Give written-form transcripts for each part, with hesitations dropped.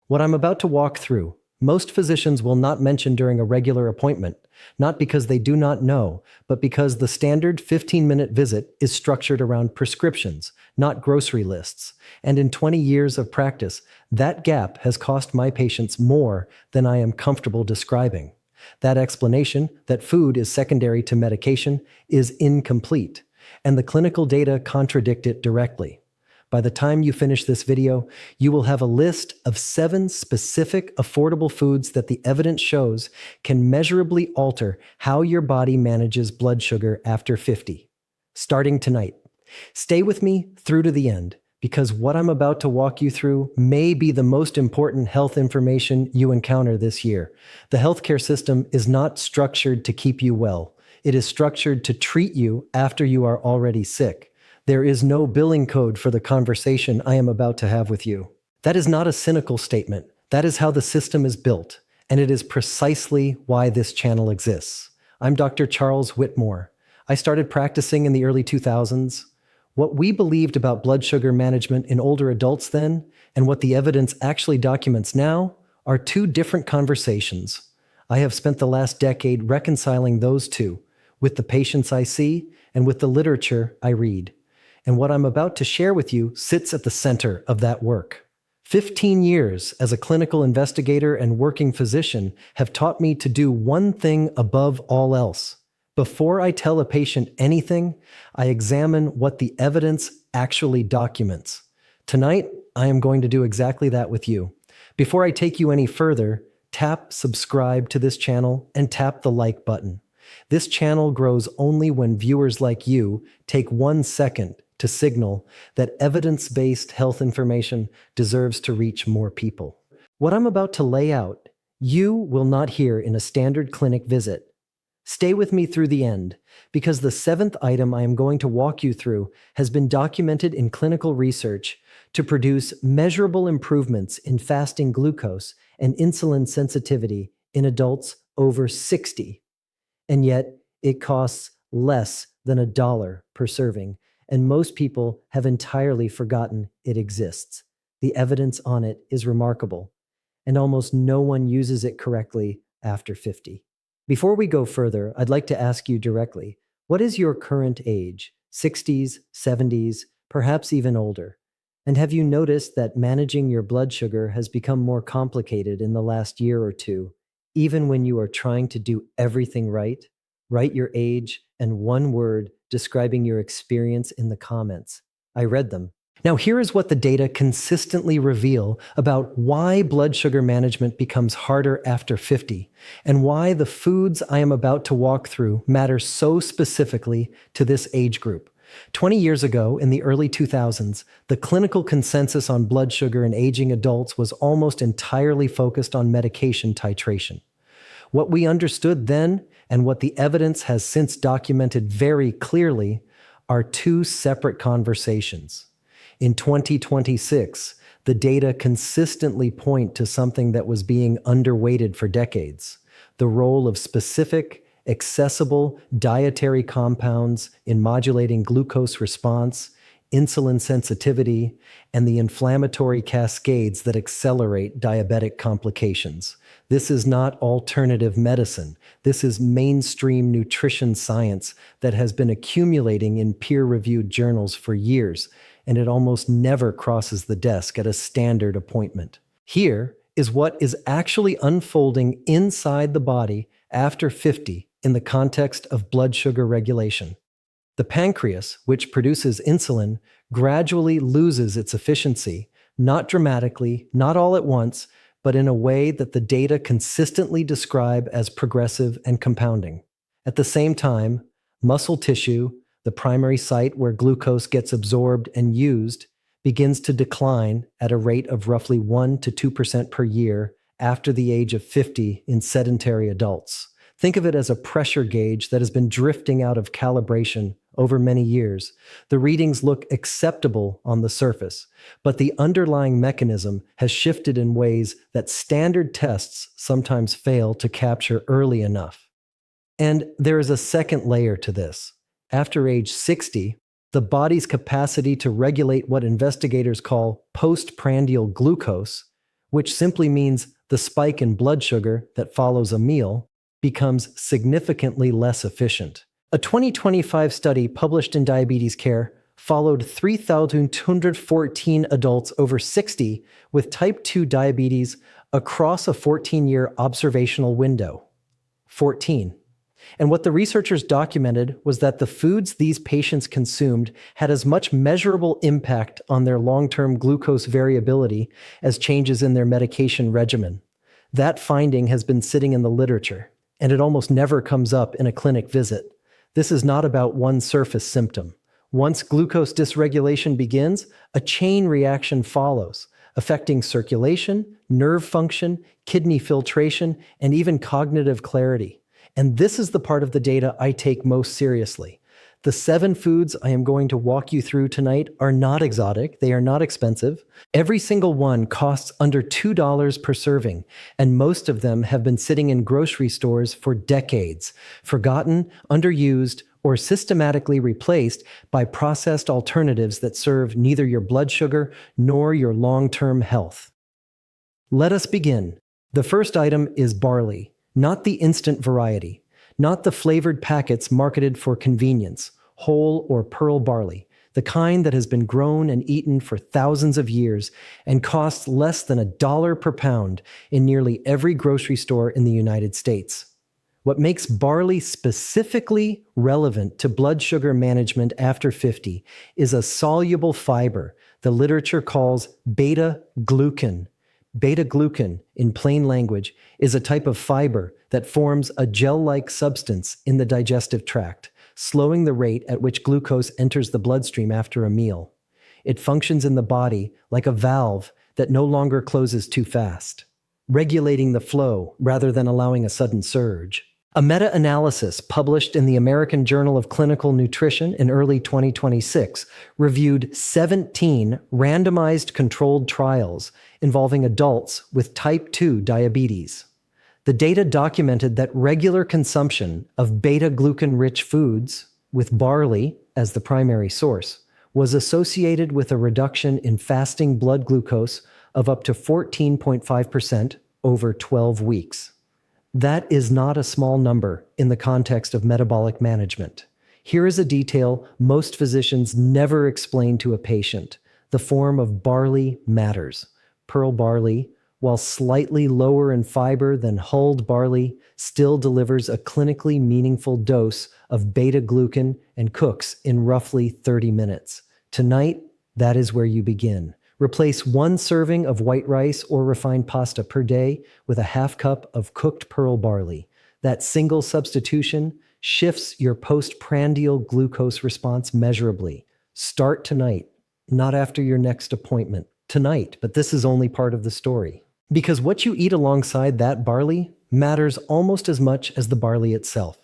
What I'm about to walk through, most physicians will not mention during a regular appointment, not because they do not know, but because the standard 15-minute visit is structured around prescriptions, not grocery lists. And in 20 years of practice, that gap has cost my patients more than I am comfortable describing. That explanation, that food is secondary to medication, is incomplete, and the clinical data contradict it directly. By the time you finish this video, you will have a list of 7 specific affordable foods that the evidence shows can measurably alter how your body manages blood sugar after 50. Starting tonight. Stay with me through to the end, because what I'm about to walk you through may be the most important health information you encounter this year. The healthcare system is not structured to keep you well. It is structured to treat you after you are already sick. There is no billing code for the conversation I am about to have with you. That is not a cynical statement. That is how the system is built, and it is precisely why this channel exists. I'm Dr. Charles Whitmore. I started practicing in the early 2000s. What we believed about blood sugar management in older adults then, and what the evidence actually documents now, are 2 different conversations. I have spent the last decade reconciling those 2, with the patients I see and with the literature I read. And what I'm about to share with you sits at the center of that work. 15 years as a clinical investigator and working physician have taught me to do one thing above all else. Before I tell a patient anything, I examine what the evidence actually documents. Tonight, I am going to do exactly that with you. Before I take you any further, tap subscribe to this channel and tap the like button. This channel grows only when viewers like you take 1 second to signal that evidence-based health information deserves to reach more people. What I'm about to lay out, you will not hear in a standard clinic visit. Stay with me through the end, because the 7th item I am going to walk you through has been documented in clinical research to produce measurable improvements in fasting glucose and insulin sensitivity in adults over 60. And yet, it costs less than $1 per serving, and most people have entirely forgotten it exists. The evidence on it is remarkable, and almost no one uses it correctly after 50. Before we go further, I'd like to ask you directly, what is your current age? 60s, 70s, perhaps even older? And have you noticed that managing your blood sugar has become more complicated in the last year or 2, even when you are trying to do everything right? Write your age and 1 word describing your experience in the comments. I read them. Now, here is what the data consistently reveal about why blood sugar management becomes harder after 50, and why the foods I am about to walk through matter so specifically to this age group. 20 years ago, in the early 2000s, the clinical consensus on blood sugar in aging adults was almost entirely focused on medication titration. What we understood then, and what the evidence has since documented very clearly, are 2 separate conversations. In 2026, the data consistently point to something that was being underweighted for decades: the role of specific, accessible dietary compounds in modulating glucose response, insulin sensitivity, and the inflammatory cascades that accelerate diabetic complications. This is not alternative medicine. This is mainstream nutrition science that has been accumulating in peer-reviewed journals for years, and it almost never crosses the desk at a standard appointment. Here is what is actually unfolding inside the body after 50 in the context of blood sugar regulation. The pancreas, which produces insulin, gradually loses its efficiency, not dramatically, not all at once, but in a way that the data consistently describe as progressive and compounding. At the same time, muscle tissue, the primary site where glucose gets absorbed and used, begins to decline at a rate of roughly 1 to 2% per year after the age of 50 in sedentary adults. Think of it as a pressure gauge that has been drifting out of calibration over many years. The readings look acceptable on the surface, but the underlying mechanism has shifted in ways that standard tests sometimes fail to capture early enough. And there is a second layer to this. After age 60, the body's capacity to regulate what investigators call postprandial glucose, which simply means the spike in blood sugar that follows a meal becomes significantly less efficient. A 2025 study published in Diabetes Care followed 3,214 adults over 60 with type 2 diabetes across a 14-year observational window. 14. And what the researchers documented was that the foods these patients consumed had as much measurable impact on their long-term glucose variability as changes in their medication regimen. That finding has been sitting in the literature, and it almost never comes up in a clinic visit. This is not about one surface symptom. Once glucose dysregulation begins, a chain reaction follows, affecting circulation, nerve function, kidney filtration, and even cognitive clarity. And this is the part of the data I take most seriously. The 7 foods I am going to walk you through tonight are not exotic, they are not expensive. Every single one costs under $2 per serving, and most of them have been sitting in grocery stores for decades, forgotten, underused, or systematically replaced by processed alternatives that serve neither your blood sugar nor your long-term health. Let us begin. The first item is barley, not the instant variety, not the flavored packets marketed for convenience, whole or pearl barley, the kind that has been grown and eaten for thousands of years and costs less than $1 per pound in nearly every grocery store in the United States. What makes barley specifically relevant to blood sugar management after 50 is a soluble fiber the literature calls beta-glucan. Beta-glucan, in plain language, is a type of fiber that forms a gel-like substance in the digestive tract, slowing the rate at which glucose enters the bloodstream after a meal. It functions in the body like a valve that no longer closes too fast, regulating the flow rather than allowing a sudden surge. A meta-analysis published in the American Journal of Clinical Nutrition in early 2026 reviewed 17 randomized controlled trials involving adults with type 2 diabetes. The data documented that regular consumption of beta-glucan-rich foods, with barley as the primary source, was associated with a reduction in fasting blood glucose of up to 14.5% over 12 weeks. That is not a small number in the context of metabolic management. Here is a detail most physicians never explain to a patient. The form of barley matters. Pearl barley, while slightly lower in fiber than hulled barley, still delivers a clinically meaningful dose of beta-glucan and cooks in roughly 30 minutes. Tonight, that is where you begin. Replace 1 serving of white rice or refined pasta per day with a half cup of cooked pearl barley. That single substitution shifts your postprandial glucose response measurably. Start tonight, not after your next appointment. Tonight, but this is only part of the story. Because what you eat alongside that barley matters almost as much as the barley itself,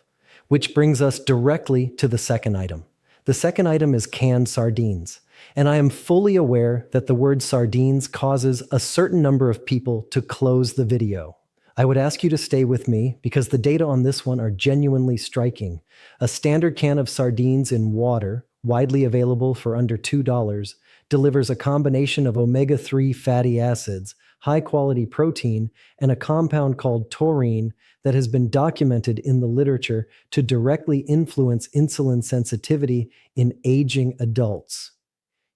which brings us directly to the second item. The second item is canned sardines. And I am fully aware that the word sardines causes a certain number of people to close the video. I would ask you to stay with me because the data on this one are genuinely striking. A standard can of sardines in water, widely available for under $2, delivers a combination of omega-3 fatty acids, high-quality protein, and a compound called taurine that has been documented in the literature to directly influence insulin sensitivity in aging adults.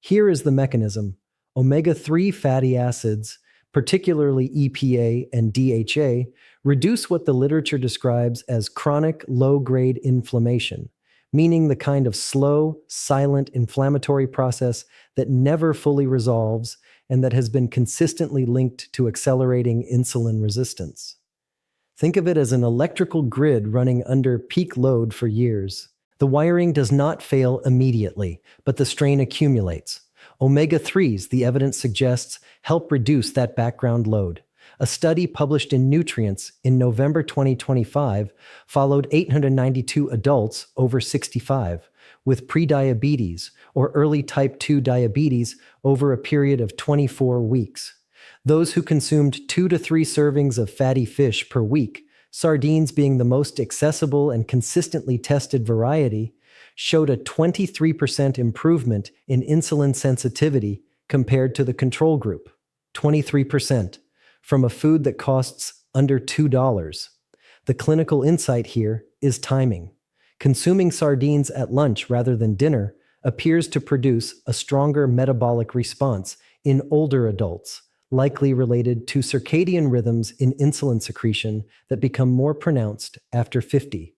Here is the mechanism. Omega-3 fatty acids, particularly EPA and DHA, reduce what the literature describes as chronic low-grade inflammation, meaning the kind of slow, silent inflammatory process that never fully resolves and that has been consistently linked to accelerating insulin resistance. Think of it as an electrical grid running under peak load for years. The wiring does not fail immediately, but the strain accumulates. Omega-3s, the evidence suggests, help reduce that background load. A study published in Nutrients in November 2025 followed 892 adults over 65 with prediabetes or early type 2 diabetes over a period of 24 weeks. Those who consumed 2 to 3 servings of fatty fish per week, sardines being the most accessible and consistently tested variety, showed a 23% improvement in insulin sensitivity compared to the control group. 23%. from a food that costs under $2. The clinical insight here is timing. Consuming sardines at lunch rather than dinner appears to produce a stronger metabolic response in older adults, likely related to circadian rhythms in insulin secretion that become more pronounced after 50.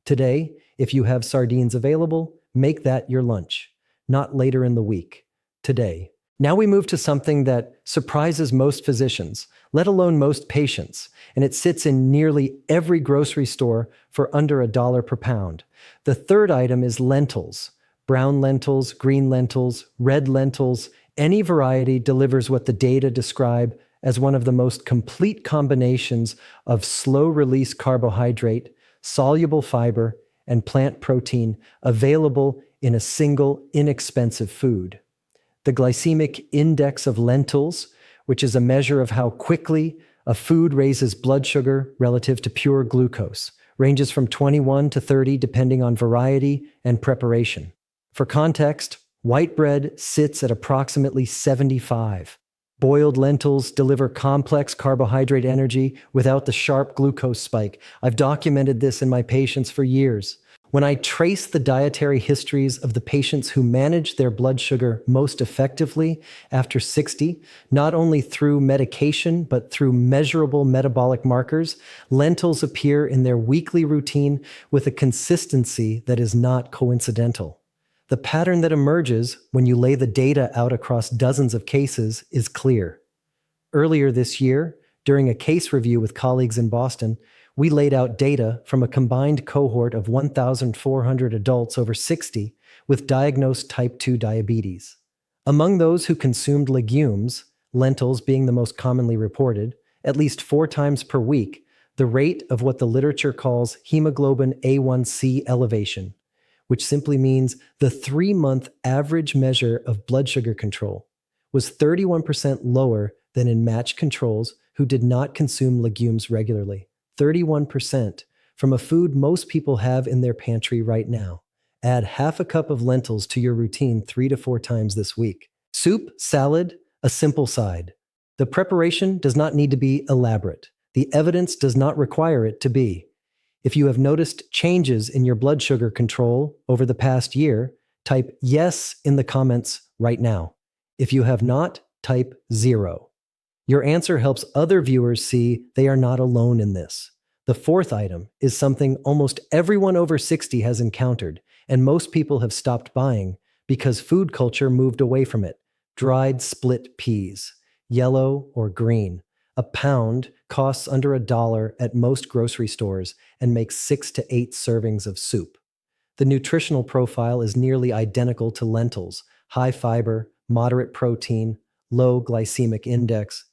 Today, if you have sardines available, make that your lunch, not later in the week. Today. Now we move to something that surprises most physicians, let alone most patients, and it sits in nearly every grocery store for under $1 per pound. The third item is lentils. Brown lentils, green lentils, red lentils, any variety delivers what the data describe as one of the most complete combinations of slow-release carbohydrate, soluble fiber, and plant protein available in a single, inexpensive food. The glycemic index of lentils, which is a measure of how quickly a food raises blood sugar relative to pure glucose, ranges from 21 to 30 depending on variety and preparation. For context, white bread sits at approximately 75. Boiled lentils deliver complex carbohydrate energy without the sharp glucose spike. I've documented this in my patients for years. When I trace the dietary histories of the patients who manage their blood sugar most effectively after 60, not only through medication, but through measurable metabolic markers, lentils appear in their weekly routine with a consistency that is not coincidental. The pattern that emerges when you lay the data out across dozens of cases is clear. Earlier this year, during a case review with colleagues in Boston, we laid out data from a combined cohort of 1,400 adults over 60 with diagnosed type 2 diabetes. Among those who consumed legumes, lentils being the most commonly reported, at least 4 times per week, the rate of what the literature calls hemoglobin A1C elevation, which simply means the 3-month average measure of blood sugar control, was 31% lower than in matched controls who did not consume legumes regularly. 31% from a food most people have in their pantry right now. Add half a cup of lentils to your routine 3 to 4 times this week. Soup, salad, a simple side. The preparation does not need to be elaborate. The evidence does not require it to be. If you have noticed changes in your blood sugar control over the past year, type yes in the comments right now. If you have not, type 0. Your answer helps other viewers see they are not alone in this. The fourth item is something almost everyone over 60 has encountered, and most people have stopped buying because food culture moved away from it. Dried split peas, yellow or green. A pound costs under $1 at most grocery stores and makes 6 to 8 servings of soup. The nutritional profile is nearly identical to lentils, high fiber, moderate protein, low glycemic index.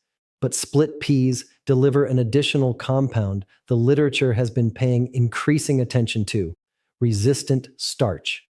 But split peas deliver an additional compound the literature has been paying increasing attention to: resistant starch.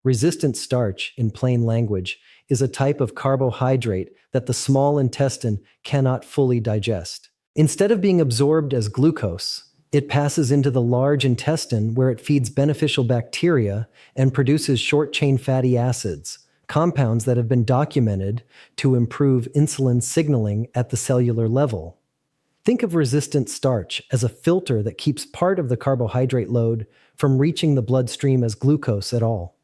Resistant starch, in plain language, is a type of carbohydrate that the small intestine cannot fully digest. Instead of being absorbed as glucose, it passes into the large intestine where it feeds beneficial bacteria and produces short-chain fatty acids, compounds that have been documented to improve insulin signaling at the cellular level. Think of resistant starch as a filter that keeps part of the carbohydrate load from reaching the bloodstream as glucose at all.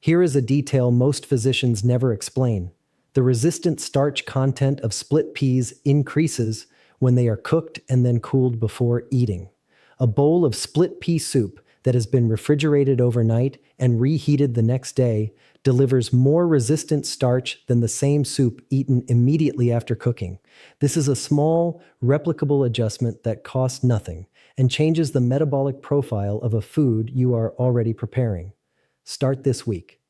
Here is a detail most physicians never explain. The resistant starch content of split peas increases when they are cooked and then cooled before eating. A bowl of split pea soup that has been refrigerated overnight and reheated the next day delivers more resistant starch than the same soup eaten immediately after cooking. This is a small, replicable adjustment that costs nothing and changes the metabolic profile of a food you are already preparing. Start this week.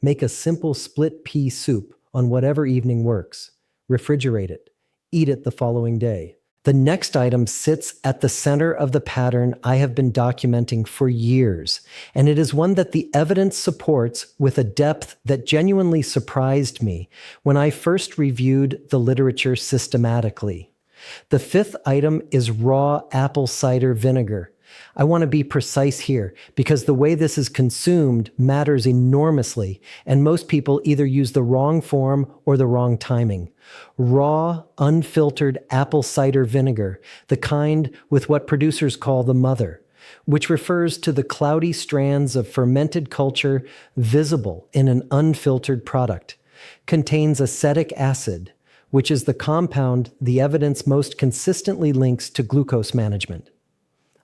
Make a simple split pea soup on whatever evening works. Refrigerate it. Eat it the following day. The next item sits at the center of the pattern I have been documenting for years, and it is one that the evidence supports with a depth that genuinely surprised me when I first reviewed the literature systematically. The fifth item is raw apple cider vinegar, I want to be precise here because the way this is consumed matters enormously, and most people either use the wrong form or the wrong timing. Raw, unfiltered apple cider vinegar, the kind with what producers call the mother, which refers to the cloudy strands of fermented culture visible in an unfiltered product, contains acetic acid, which is the compound the evidence most consistently links to glucose management.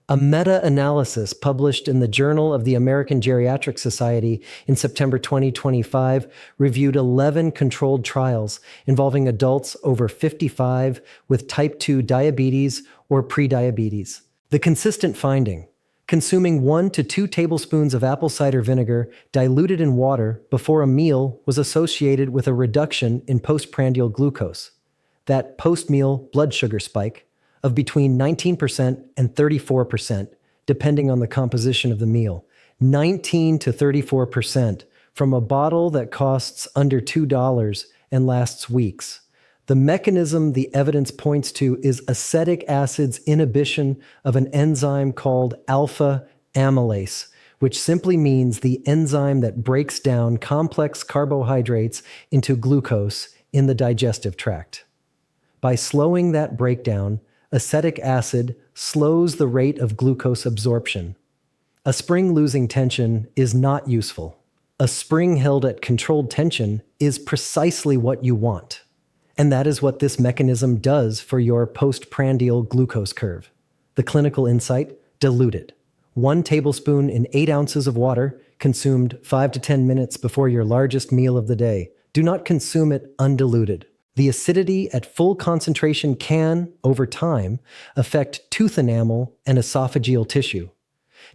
A meta-analysis published in the Journal of the American Geriatric Society in September 2025 reviewed 11 controlled trials involving adults over 55 with type 2 diabetes or prediabetes. The consistent finding: consuming 1 to 2 tablespoons of apple cider vinegar diluted in water before a meal was associated with a reduction in postprandial glucose, that post-meal blood sugar spike, of between 19% and 34%, depending on the composition of the meal. 19 to 34% from a bottle that costs under $2 and lasts weeks. The mechanism the evidence points to is acetic acid's inhibition of an enzyme called alpha amylase, which simply means the enzyme that breaks down complex carbohydrates into glucose in the digestive tract. By slowing that breakdown, acetic acid slows the rate of glucose absorption. A spring losing tension is not useful. A spring held at controlled tension is precisely what you want. And that is what this mechanism does for your postprandial glucose curve. The clinical insight: diluted. 1 tablespoon in 8 ounces of water, consumed 5 to 10 minutes before your largest meal of the day. Do not consume it undiluted. The acidity at full concentration can, over time, affect tooth enamel and esophageal tissue.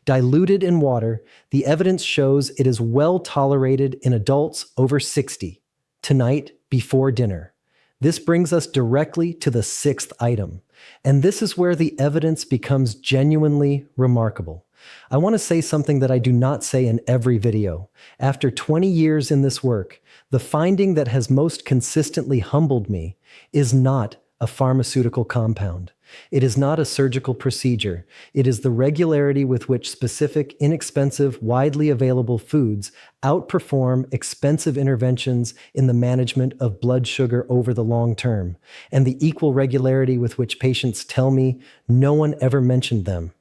Diluted in water, the evidence shows it is well tolerated in adults over 60. Tonight, before dinner. This brings us directly to the 6th item, and this is where the evidence becomes genuinely remarkable. I want to say something that I do not say in every video. After 20 years in this work, the finding that has most consistently humbled me is not a pharmaceutical compound. It is not a surgical procedure. It is the regularity with which specific, inexpensive, widely available foods outperform expensive interventions in the management of blood sugar over the long term, and the equal regularity with which patients tell me no one ever mentioned them.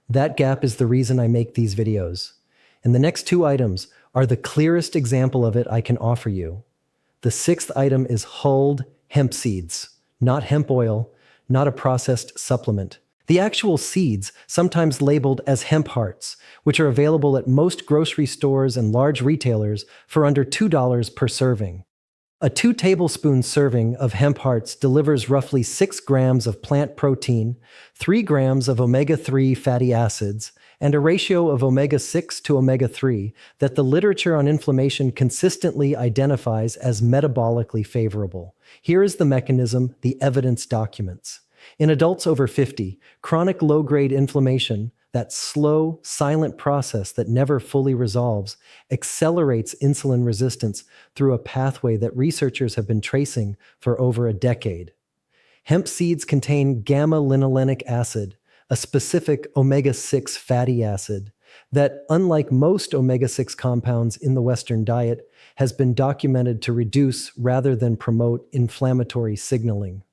That gap is the reason I make these videos. And the next 2 items are the clearest example of it I can offer you. The 6th item is hulled hemp seeds, not hemp oil, not a processed supplement. The actual seeds, sometimes labeled as hemp hearts, which are available at most grocery stores and large retailers for under $2 per serving. A 2 tablespoon serving of hemp hearts delivers roughly 6 grams of plant protein, 3 grams of omega-3 fatty acids, and a ratio of omega-6 to omega-3 that the literature on inflammation consistently identifies as metabolically favorable. Here is the mechanism the evidence documents. In adults over 50, chronic low-grade inflammation, that slow, silent process that never fully resolves, accelerates insulin resistance through a pathway that researchers have been tracing for over a decade. Hemp seeds contain gamma-linolenic acid, a specific omega-6 fatty acid that, unlike most omega-6 compounds in the Western diet, has been documented to reduce rather than promote inflammatory signaling.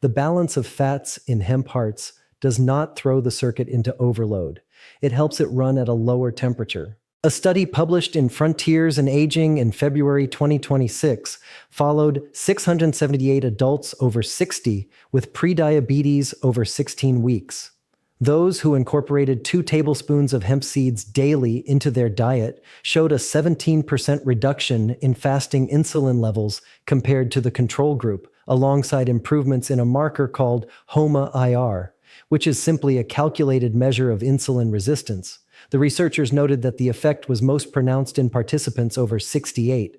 The balance of fats in hemp hearts does not throw the circuit into overload. It helps it run at a lower temperature. A study published in Frontiers in Aging in February 2026 followed 678 adults over 60 with prediabetes over 16 weeks. Those who incorporated 2 tablespoons of hemp seeds daily into their diet showed a 17% reduction in fasting insulin levels compared to the control group, alongside improvements in a marker called HOMA-IR, which is simply a calculated measure of insulin resistance. The researchers noted that the effect was most pronounced in participants over 68,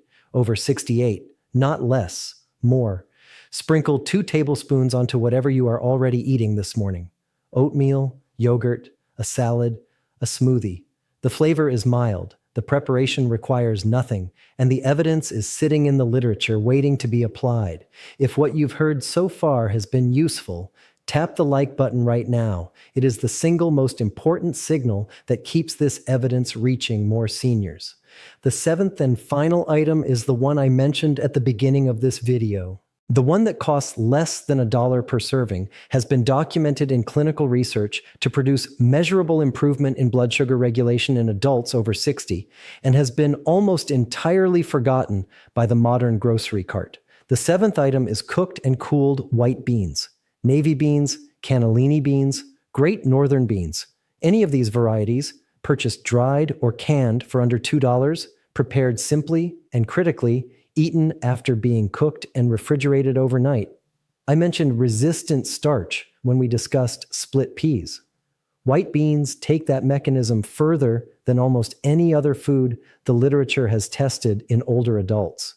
not less, more. Sprinkle 2 tablespoons onto whatever you are already eating this morning. Oatmeal, yogurt, a salad, a smoothie. The flavor is mild, the preparation requires nothing, and the evidence is sitting in the literature waiting to be applied. If what you've heard so far has been useful, Tap the like button right now. It is the single most important signal that keeps this evidence reaching more seniors. The seventh and final item is the one I mentioned at the beginning of this video. The one that costs less than $1 per serving has been documented in clinical research to produce measurable improvement in blood sugar regulation in adults over 60 and has been almost entirely forgotten by the modern grocery cart. The seventh item is cooked and cooled white beans. Navy beans, cannellini beans, great northern beans. Any of these varieties, purchased dried or canned for under $2, prepared simply and critically, eaten after being cooked and refrigerated overnight. I mentioned resistant starch when we discussed split peas. White beans take that mechanism further than almost any other food the literature has tested in older adults.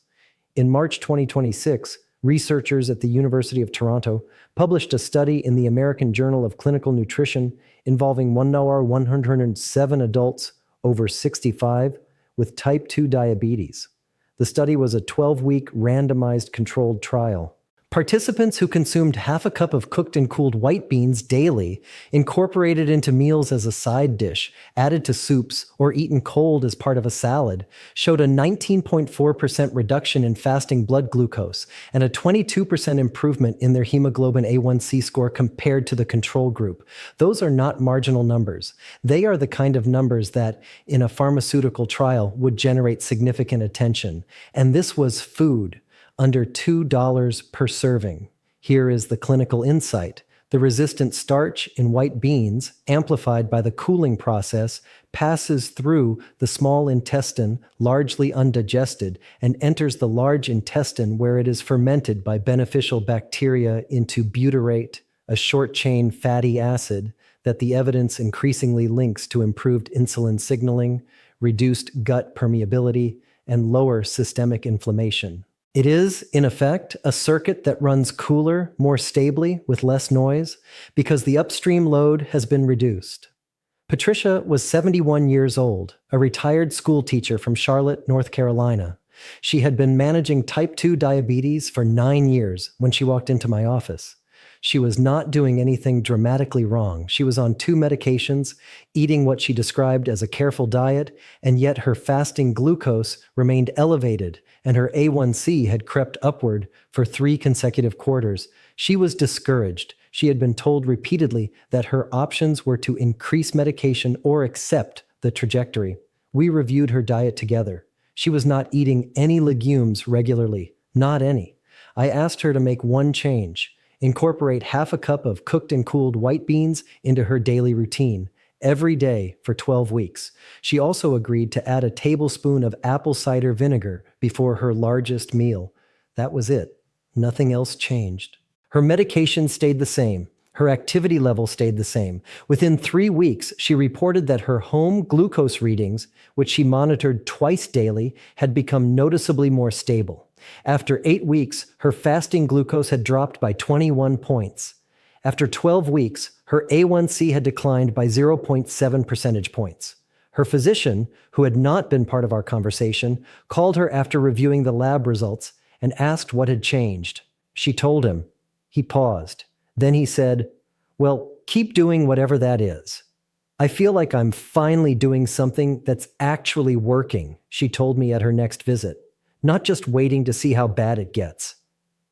In March 2026, researchers at the University of Toronto published a study in the American Journal of Clinical Nutrition involving 107 adults over 65 with type 2 diabetes. The study was a 12-week randomized controlled trial. Participants who consumed half a cup of cooked and cooled white beans daily, incorporated into meals as a side dish, added to soups, or eaten cold as part of a salad, showed a 19.4% reduction in fasting blood glucose and a 22% improvement in their hemoglobin A1C score compared to the control group. Those are not marginal numbers. They are the kind of numbers that, in a pharmaceutical trial, would generate significant attention. And this was food. Under $2 per serving. Here is the clinical insight. The resistant starch in white beans, amplified by the cooling process, passes through the small intestine, largely undigested, and enters the large intestine where it is fermented by beneficial bacteria into butyrate, a short-chain fatty acid that the evidence increasingly links to improved insulin signaling, reduced gut permeability, and lower systemic inflammation. It is, in effect, a circuit that runs cooler, more stably, with less noise, because the upstream load has been reduced. Patricia was 71 years old, a retired school teacher from Charlotte, North Carolina. She had been managing type 2 diabetes for 9 years when she walked into my office. She was not doing anything dramatically wrong. She was on 2 medications, eating what she described as a careful diet, and yet her fasting glucose remained elevated, and her A1C had crept upward for 3 consecutive quarters. She was discouraged. She had been told repeatedly that her options were to increase medication or accept the trajectory. We reviewed her diet together. She was not eating any legumes regularly, not any. I asked her to make one change. Incorporate half a cup of cooked and cooled white beans into her daily routine, every day for 12 weeks. She also agreed to add a tablespoon of apple cider vinegar before her largest meal. That was it. Nothing else changed. Her medication stayed the same. Her activity level stayed the same. Within 3 weeks, she reported that her home glucose readings, which she monitored twice daily, had become noticeably more stable. After 8 weeks, her fasting glucose had dropped by 21 points. After 12 weeks, her A1C had declined by 0.7 percentage points. Her physician, who had not been part of our conversation, called her after reviewing the lab results and asked what had changed. She told him. He paused. Then he said, "Well, keep doing whatever that is." "I feel like I'm finally doing something that's actually working," she told me at her next visit. Not just waiting to see how bad it gets.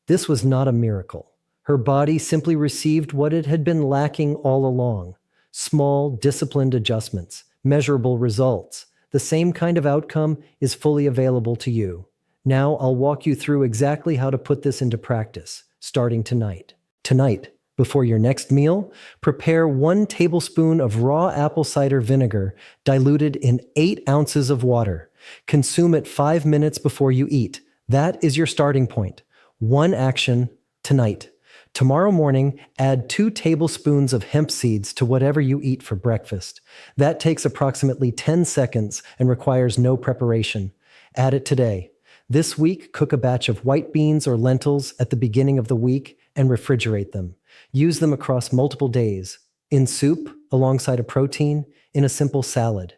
This was not a miracle. Her body simply received what it had been lacking all along. Small, disciplined adjustments, measurable results. The same kind of outcome is fully available to you. Now I'll walk you through exactly how to put this into practice, starting tonight. Tonight, before your next meal, prepare 1 tablespoon of raw apple cider vinegar diluted in 8 ounces of water. Consume it 5 minutes before you eat. That is your starting point. One action tonight. Tomorrow morning, add 2 tablespoons of hemp seeds to whatever you eat for breakfast. That takes approximately 10 seconds and requires no preparation. Add it today. This week, cook a batch of white beans or lentils at the beginning of the week and refrigerate them. Use them across multiple days. In soup, alongside a protein, in a simple salad.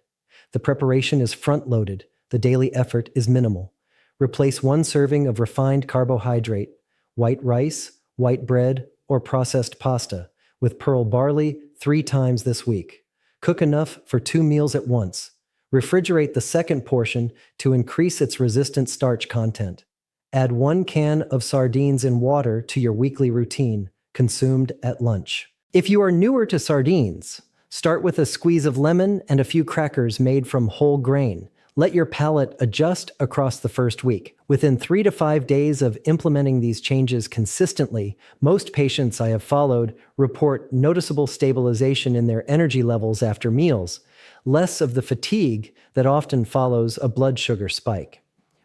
The preparation is front-loaded. The daily effort is minimal. Replace 1 serving of refined carbohydrate, white rice, white bread, or processed pasta, with pearl barley 3 times this week. Cook enough for 2 meals at once. Refrigerate the second portion to increase its resistant starch content. Add 1 can of sardines in water to your weekly routine, consumed at lunch. If you are newer to sardines, start with a squeeze of lemon and a few crackers made from whole grain. Let your palate adjust across the first week. Within 3 to 5 days of implementing these changes consistently, most patients I have followed report noticeable stabilization in their energy levels after meals, less of the fatigue that often follows a blood sugar spike.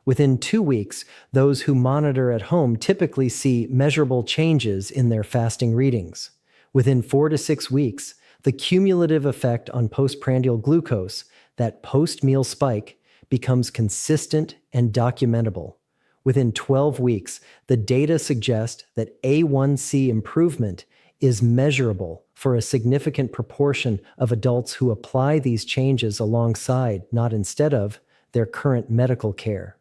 Within 2 weeks, those who monitor at home typically see measurable changes in their fasting readings. Within 4 to 6 weeks, the cumulative effect on postprandial glucose, that post-meal spike, becomes consistent and documentable. Within 12 weeks, the data suggest that A1C improvement is measurable for a significant proportion of adults who apply these changes alongside, not instead of, their current medical care.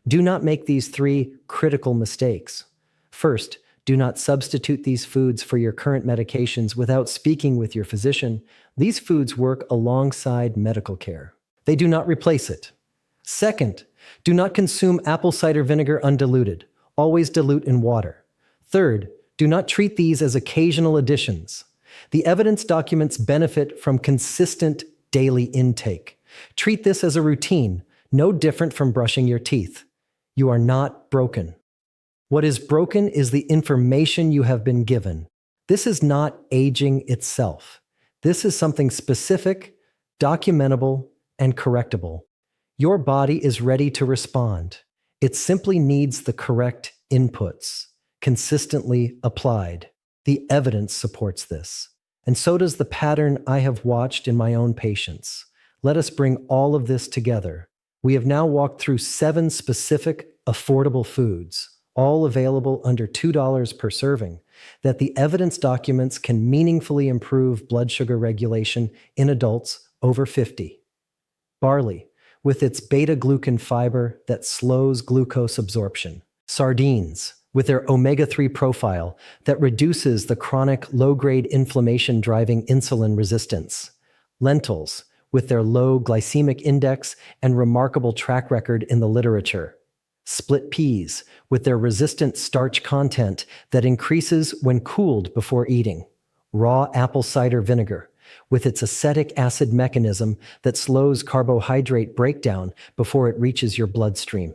Do not make these 3 critical mistakes. First, do not substitute these foods for your current medications without speaking with your physician. These foods work alongside medical care. They do not replace it. Second, do not consume apple cider vinegar undiluted. Always dilute in water. Third, do not treat these as occasional additions. The evidence documents benefit from consistent daily intake. Treat this as a routine, no different from brushing your teeth. You are not broken. What is broken is the information you have been given. This is not aging itself. This is something specific, documentable, and correctable. Your body is ready to respond. It simply needs the correct inputs, consistently applied. The evidence supports this. And so does the pattern I have watched in my own patients. Let us bring all of this together. We have now walked through 7 specific, affordable foods, all available under $2 per serving, that the evidence documents can meaningfully improve blood sugar regulation in adults over 50. Barley, with its beta-glucan fiber that slows glucose absorption. Sardines, with their omega-3 profile that reduces the chronic low-grade inflammation driving insulin resistance. Lentils, with their low glycemic index and remarkable track record in the literature. Split peas, with their resistant starch content that increases when cooled before eating. Raw apple cider vinegar, with its acetic acid mechanism that slows carbohydrate breakdown before it reaches your bloodstream.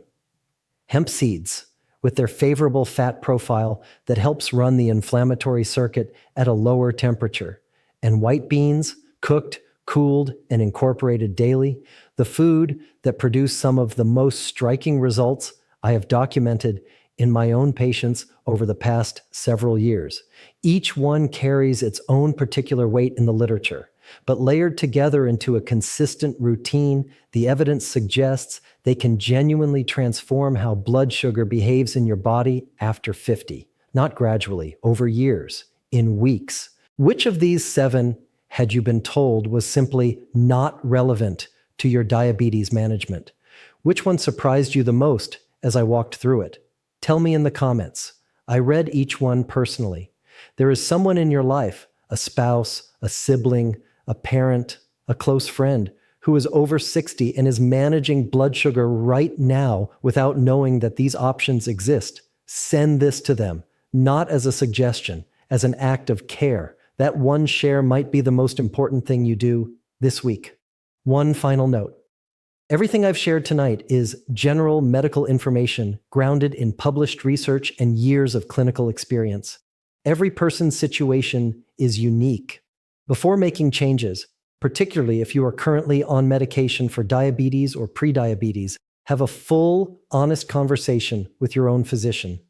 Hemp seeds, with their favorable fat profile that helps run the inflammatory circuit at a lower temperature. And white beans, cooked, cooled, and incorporated daily, the food that produced some of the most striking results I have documented in my own patients over the past several years. Each one carries its own particular weight in the literature, but layered together into a consistent routine, the evidence suggests they can genuinely transform how blood sugar behaves in your body after 50, not gradually, over years, in weeks. Which of these 7 had you been told was simply not relevant to your diabetes management? Which one surprised you the most as I walked through it? Tell me in the comments. I read each one personally. There is someone in your life, a spouse, a sibling, a parent, a close friend, who is over 60 and is managing blood sugar right now without knowing that these options exist. Send this to them, not as a suggestion, as an act of care. That one share might be the most important thing you do this week. One final note. Everything I've shared tonight is general medical information grounded in published research and years of clinical experience. Every person's situation is unique. Before making changes, particularly if you are currently on medication for diabetes or prediabetes, have a full, honest conversation with your own physician.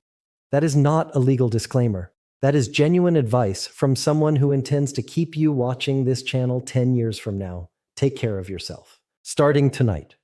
That is not a legal disclaimer. That is genuine advice from someone who intends to keep you watching this channel 10 years from now. Take care of yourself. Starting tonight.